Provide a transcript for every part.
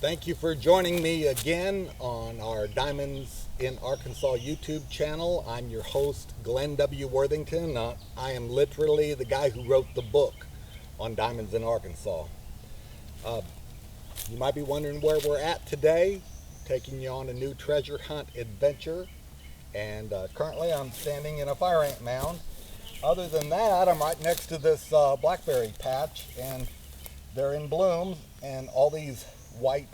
Thank you for joining me again on our Diamonds in Arkansas YouTube channel. I'm your host, Glenn W. Worthington. I am literally the guy who wrote the book on Diamonds in Arkansas. You might be wondering where we're at today, taking you on a new treasure hunt adventure. And currently I'm standing in a fire ant mound. Other than that, I'm right next to this blackberry patch, and they're in bloom, and all these white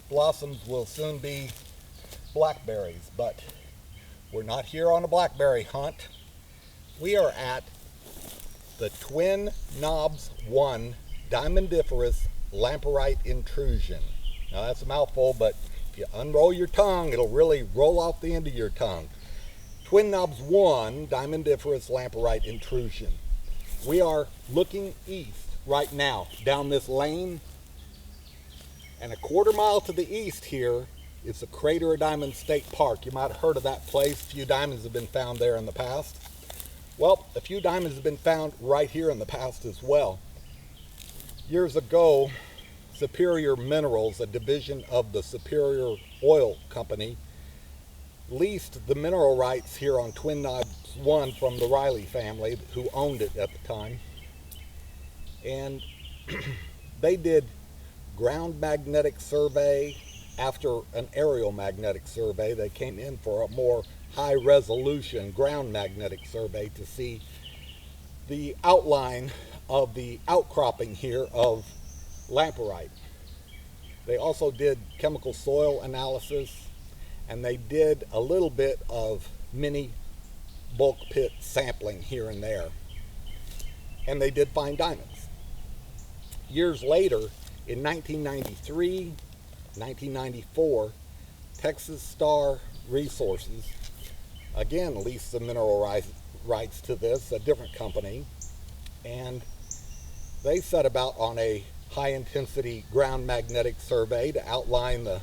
blossoms will soon be blackberries. But we're not here on a blackberry hunt. We are at the Twin Knobs 1 Diamondiferous Lamproite Intrusion. Now that's a mouthful, but if you unroll your tongue, it'll really roll off the end of your tongue. Twin Knobs 1 Diamondiferous Lamproite Intrusion. We are looking east right now down this lane, and a quarter mile to the east here is the Crater of Diamonds State Park. You might have heard of that place. A few diamonds have been found there in the past. Well, a few diamonds have been found right here in the past as well. Years ago, Superior Minerals, a division of the Superior Oil Company, leased the mineral rights here on Twin Knobs 1 from the Riley family, who owned it at the time. And they did ground magnetic survey after an aerial magnetic survey. They came in for a more high resolution ground magnetic survey to see the outline of the outcropping here of lamproite. They also did chemical soil analysis, and they did a little bit of mini bulk pit sampling here and there. And they did find diamonds. Years later, in 1993, 1994, Texas Star Resources again leased the mineral rights to this, a different company, and they set about on a high-intensity ground magnetic survey to outline the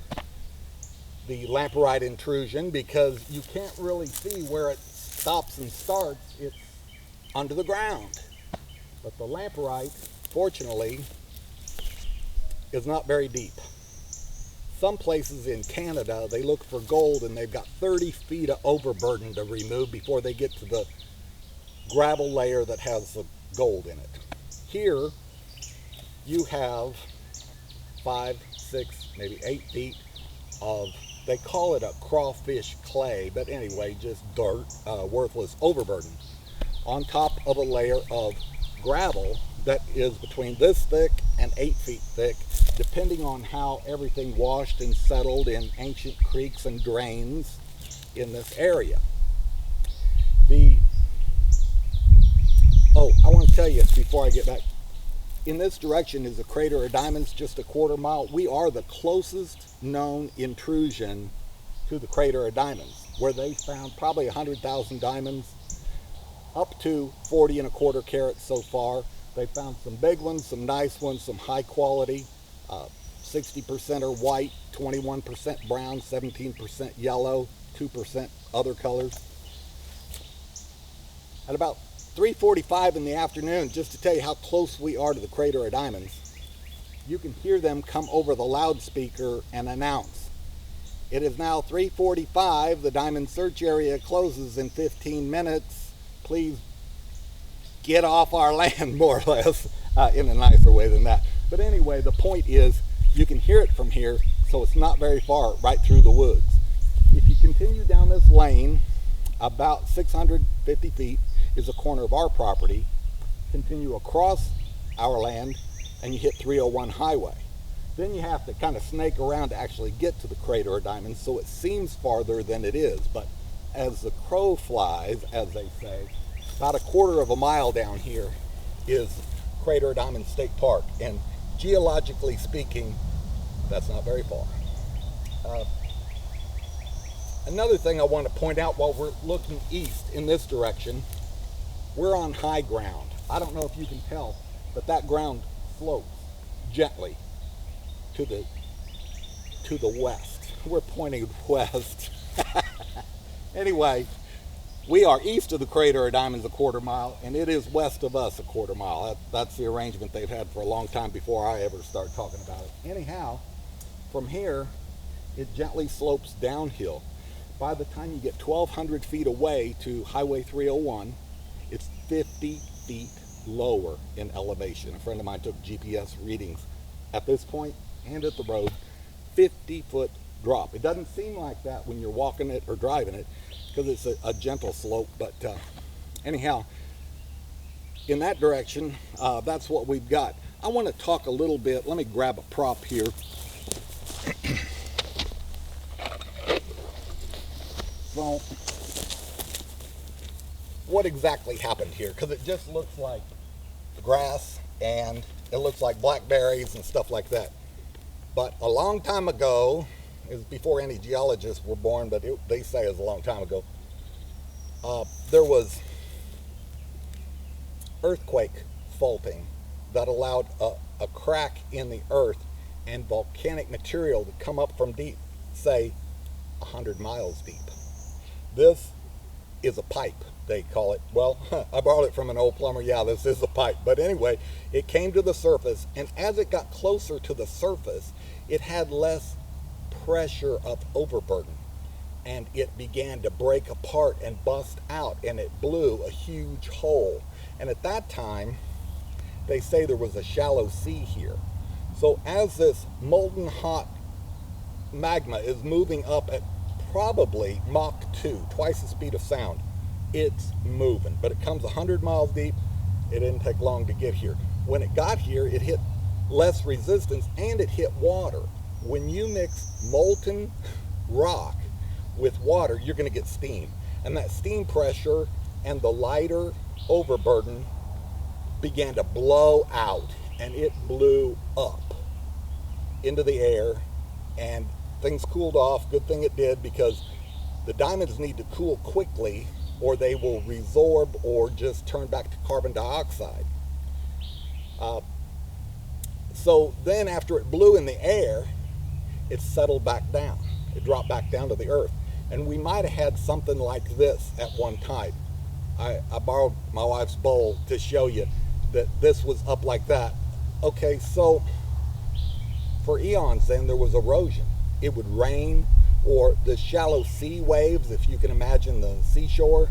lamproite intrusion, because you can't really see where it stops and starts. It's under the ground. But the lamproite, fortunately, is not very deep. Some places in Canada, they look for gold and they've got 30 feet of overburden to remove before they get to the gravel layer that has the gold in it. Here, you have 5, 6, maybe 8 feet of, they call it a crawfish clay, but anyway, just dirt, worthless overburden, on top of a layer of gravel that is between this thick and 8 feet thick, depending on how everything washed and settled in ancient creeks and drains in this area. I want to tell you before I get back, in this direction is the Crater of Diamonds, just a quarter mile. We are the closest known intrusion to the Crater of Diamonds, where they found probably 100,000 diamonds, up to 40 and a quarter carats so far. They found some big ones, some nice ones, some high quality. 60% are white, 21% brown, 17% yellow, 2% other colors. At about 3:45 in the afternoon, just to tell you how close we are to the Crater of Diamonds, you can hear them come over the loudspeaker and announce, "It is now 3:45, the diamond search area closes in 15 minutes. Please get off our land," more or less, in a nicer way than that. But anyway, the point is, you can hear it from here, so it's not very far, right through the woods. If you continue down this lane, about 650 feet is the corner of our property. Continue across our land, and you hit 301 highway. Then you have to kind of snake around to actually get to the Crater of Diamonds, so it seems farther than it is. But as the crow flies, as they say, about a quarter of a mile down here is Crater of Diamonds State Park, and geologically speaking, that's not very far. Another thing I want to point out while we're looking east in this direction, we're on high ground. I don't know if you can tell, but that ground slopes gently to the west. We're pointing west. Anyway, we are east of the Crater of Diamonds a quarter mile, and it is west of us a quarter mile. That's the arrangement they've had for a long time before I ever start talking about it. Anyhow, From here, it gently slopes downhill. By the time you get 1,200 feet away to Highway 301, it's 50 feet lower in elevation. A friend of mine took GPS readings at this point and at the road, 50-foot drop. It doesn't seem like that when you're walking it or driving it because it's a gentle slope, but anyhow, in that direction, that's what we've got. I want to talk a little bit. Let me grab a prop here. So, what exactly happened here? Because it just looks like grass and it looks like blackberries and stuff like that. But a long time ago, it was before any geologists were born, but they say it was a long time ago, there was earthquake faulting that allowed a crack in the earth and volcanic material to come up from deep, say 100 miles deep. This is a pipe, they call it. Well, I borrowed it from an old plumber. Yeah, this is a pipe. But anyway, it came to the surface, and as it got closer to the surface, it had less pressure of overburden, and it began to break apart and bust out, and it blew a huge hole. And at that time, they say there was a shallow sea here. So as this molten hot magma is moving up at probably Mach 2, twice the speed of sound, it's moving. But it comes 100 miles deep. It didn't take long to get here. When it got here, it hit less resistance and it hit water. When you mix molten rock with water, you're going to get steam. And that steam pressure and the lighter overburden began to blow out, and it blew up into the air, and things cooled off. Good thing it did, because the diamonds need to cool quickly or they will resorb or just turn back to carbon dioxide. So then after it blew in the air, it settled back down. It dropped back down to the earth. And we might have had something like this at one time. I borrowed my wife's bowl to show you that this was up like that. Okay, so for eons then there was erosion. It would rain, or the shallow sea waves, if you can imagine the seashore,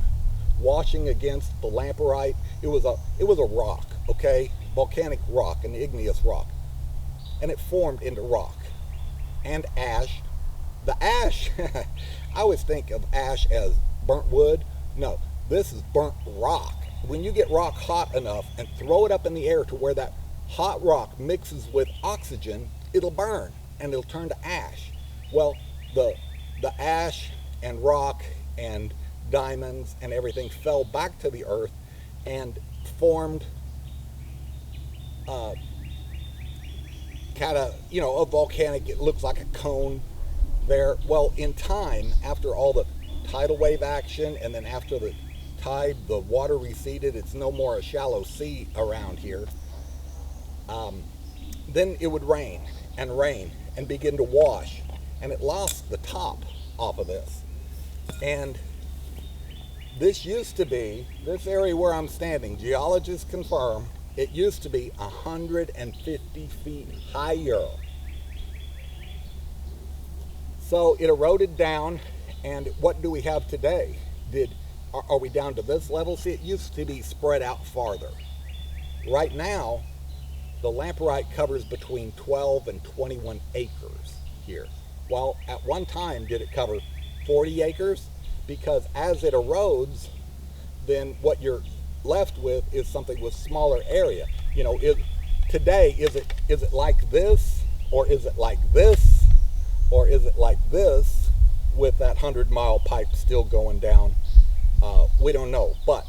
washing against the Lamproite. It was a rock, okay? Volcanic rock, an igneous rock. And it formed into rock. And ash. The ash, I always think of ash as burnt wood. No, this is burnt rock. When you get rock hot enough and throw it up in the air to where that hot rock mixes with oxygen, it'll burn and it'll turn to ash. Well, the ash and rock and diamonds and everything fell back to the earth and formed kind of, a volcanic, it looks like a cone there. Well, in time, after all the tidal wave action, and then after the tide, the water receded, it's no more a shallow sea around here, then it would rain and begin to wash, and it lost the top off of this. And this used to be, this area where I'm standing, geologists confirm, it used to be 150 feet higher. So it eroded down, and what do we have today? Are we down to this level? See, it used to be spread out farther. Right now, the Lamproite covers between 12 and 21 acres here. Well, at one time, did it cover 40 acres? Because as it erodes, then what you're left with is something with smaller area. Today, is it like this, or is it like this, or is it like this with that 100-mile pipe still going down? We don't know, but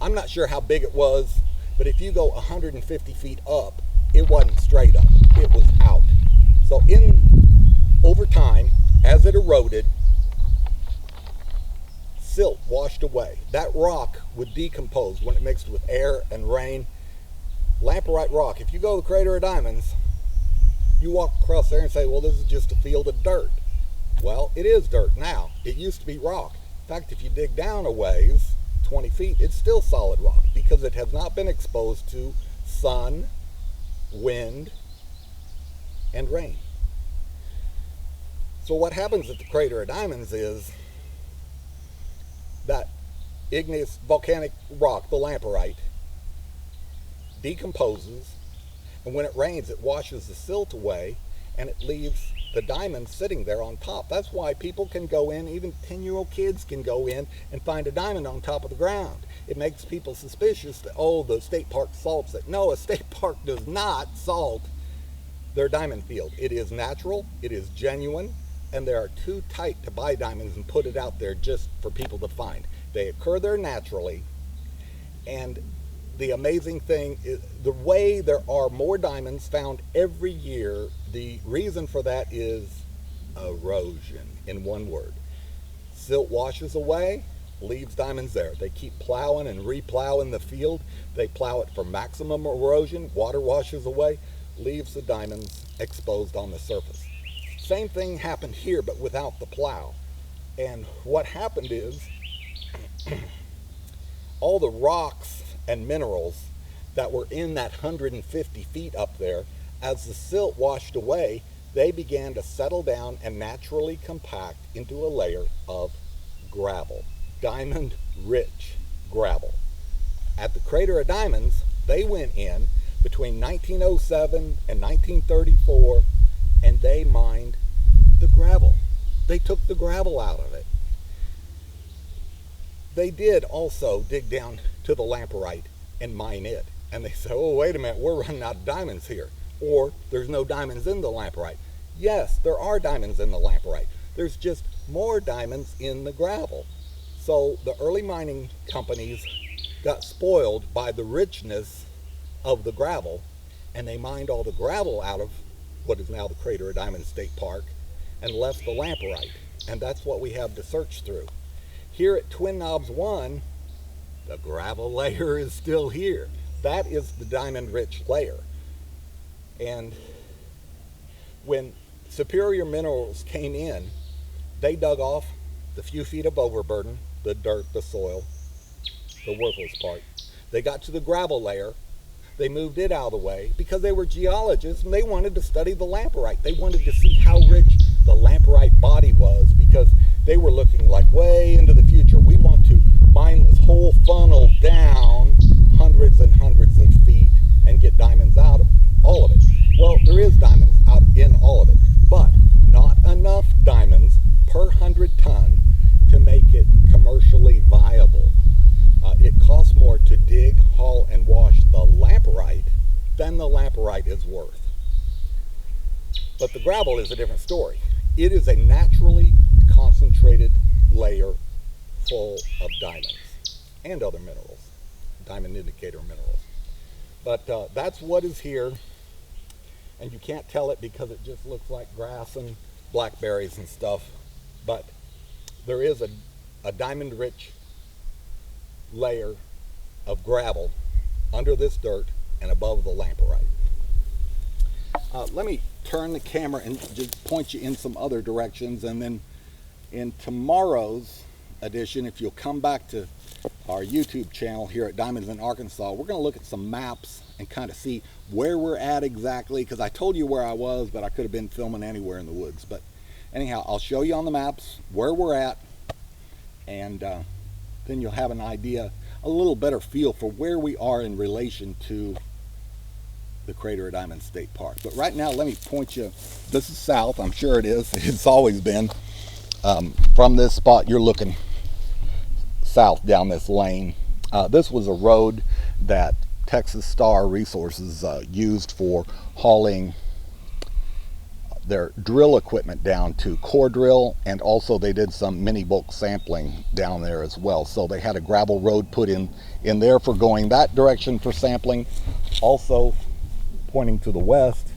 I'm not sure how big it was, but if you go 150 feet up, it wasn't straight up, it was out. So over time, as it eroded, silt washed away. That rock would decompose when it mixed with air and rain. Lamproite rock, if you go to the Crater of Diamonds, you walk across there and say, well, this is just a field of dirt. Well, it is dirt now. It used to be rock. In fact, if you dig down a ways, 20 feet, it's still solid rock because it has not been exposed to sun, wind, and rain. So what happens at the Crater of Diamonds is that igneous volcanic rock, the lamproite, decomposes, and when it rains it washes the silt away and it leaves the diamonds sitting there on top. That's why people can go in, even 10-year-old kids can go in and find a diamond on top of the ground. It makes people suspicious that, oh, the state park salts it. No, a state park does not salt their diamond field. It is natural, it is genuine, and they are too tight to buy diamonds and put it out there just for people to find. They occur there naturally, and the amazing thing is the way there are more diamonds found every year. The reason for that is erosion, in one word. Silt washes away, leaves diamonds there. They keep plowing and replowing the field. They plow it for maximum erosion. Water washes away, leaves the diamonds exposed on the surface. Same thing happened here, but without the plow. And what happened is all the rocks and minerals that were in that 150 feet up there, as the silt washed away, they began to settle down and naturally compact into a layer of gravel, diamond-rich gravel. At the Crater of Diamonds, they went in between 1907 and 1934, and they mined the gravel. They took the gravel out of it. They did also dig down to the lamproite and mine it. And they said, oh, wait a minute, we're running out of diamonds here. Or there's no diamonds in the lamproite. Yes, there are diamonds in the lamproite. There's just more diamonds in the gravel. So the early mining companies got spoiled by the richness of the gravel, and they mined all the gravel out of what is now the Crater of Diamonds State Park and left the lamproite. And that's what we have to search through. Here at Twin Knobs 1, the gravel layer is still here. That is the diamond-rich layer. And when Superior Minerals came in, they dug off the few feet of overburden, the dirt, the soil, the worthless part. They got to the gravel layer. They moved it out of the way because they were geologists and they wanted to study the lamproite. They wanted to see how rich the lamproite body was because they were looking like way into the future. We want to mine this whole funnel down hundreds and hundreds of feet and get diamonds out of all of it. Well, there is diamonds out in all of it, but not enough diamonds per 100 ton to make it commercially viable. It costs more to dig, haul, and wash the lamproite than the lamproite is worth. But the gravel is a different story. It is a naturally concentrated layer full of diamonds and other minerals, diamond indicator minerals. But that's what is here, and you can't tell it because it just looks like grass and blackberries and stuff, but there is a diamond-rich layer of gravel under this dirt and above the lamproite. Let me turn the camera and just point you in some other directions, and then in tomorrow's edition, if you'll come back to our YouTube channel here at Diamonds in Arkansas, we're going to look at some maps and kind of see where we're at exactly, because I told you where I was, but I could have been filming anywhere in the woods. But anyhow, I'll show you on the maps where we're at, and then you'll have an idea, a little better feel for where we are in relation to the Crater of Diamonds State Park. But right now, let me point you. This is south. I'm sure it is. It's always been. From this spot, you're looking south down this lane. This was a road that Texas Star Resources used for hauling their drill equipment down to core drill, and also they did some mini bulk sampling down there as well. So they had a gravel road put in there for going that direction for sampling, also pointing to the west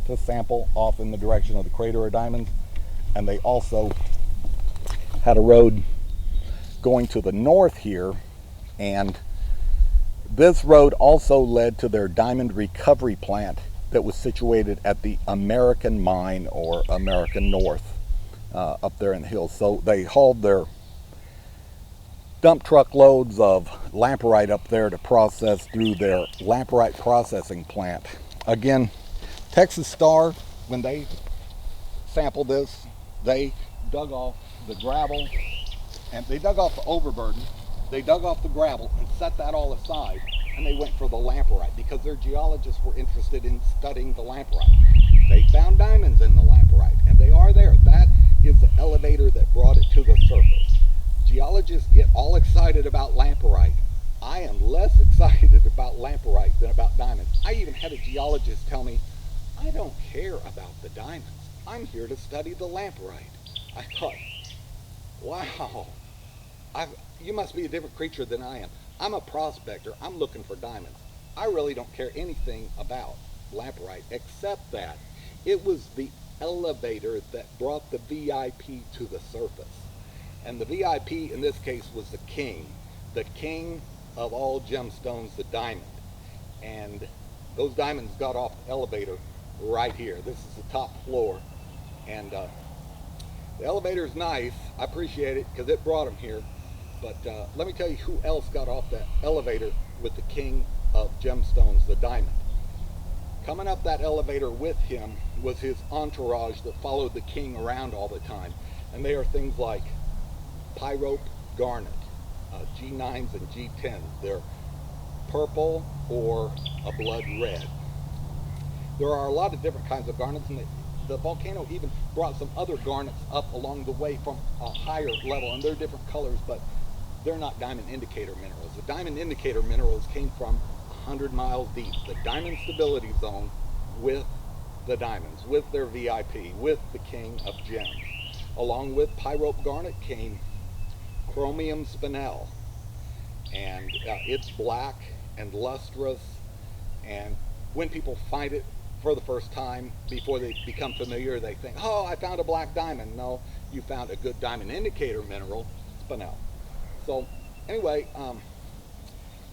to sample off in the direction of the Crater of Diamonds. And they also had a road going to the north here, and this road also led to their diamond recovery plant that was situated at the American Mine, or American North, up there in the hills. So they hauled their dump truck loads of lamproite up there to process through their lamproite processing plant. Again, Texas Star, when they sampled this, They dug off the gravel, and they dug off the overburden. They dug off the gravel and set that all aside, and they went for the lamproite because their geologists were interested in studying the lamproite. They found diamonds in the lamproite, and they are there. That is the elevator that brought it to the surface. Geologists get all excited about lamproite. I am less excited about lamproite than about diamonds. I even had a geologist tell me, I don't care about the diamonds. I'm here to study the lamproite. I thought, wow, you must be a different creature than I am. I'm a prospector. I'm looking for diamonds. I really don't care anything about lamproite except that it was the elevator that brought the VIP to the surface. And the VIP in this case was the king of all gemstones, the diamond. And those diamonds got off the elevator right here. This is the top floor. And the elevator is nice. I appreciate it because it brought them here. But let me tell you who else got off that elevator with the king of gemstones, the diamond. Coming up that elevator with him was his entourage that followed the king around all the time. And they are things like pyrope garnet, G9s and G10s. They're purple or a blood red. There are a lot of different kinds of garnets, and the volcano even brought some other garnets up along the way from a higher level, and they're different colors, but they're not diamond indicator minerals. The diamond indicator minerals came from 100 miles deep, the diamond stability zone with the diamonds, with their VIP, with the king of gems. Along with pyrope garnet came chromium spinel, and it's black and lustrous, and when people find it for the first time, before they become familiar, they think, oh, I found a black diamond. No, you found a good diamond indicator mineral, spinel. So anyway,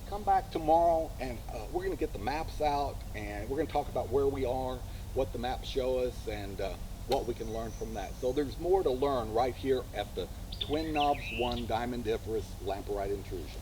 come back tomorrow, and we're going to get the maps out, and we're going to talk about where we are, what the maps show us, and what we can learn from that. So there's more to learn right here at the Twin Knobs 1 Diamondiferous Lamproite Intrusion.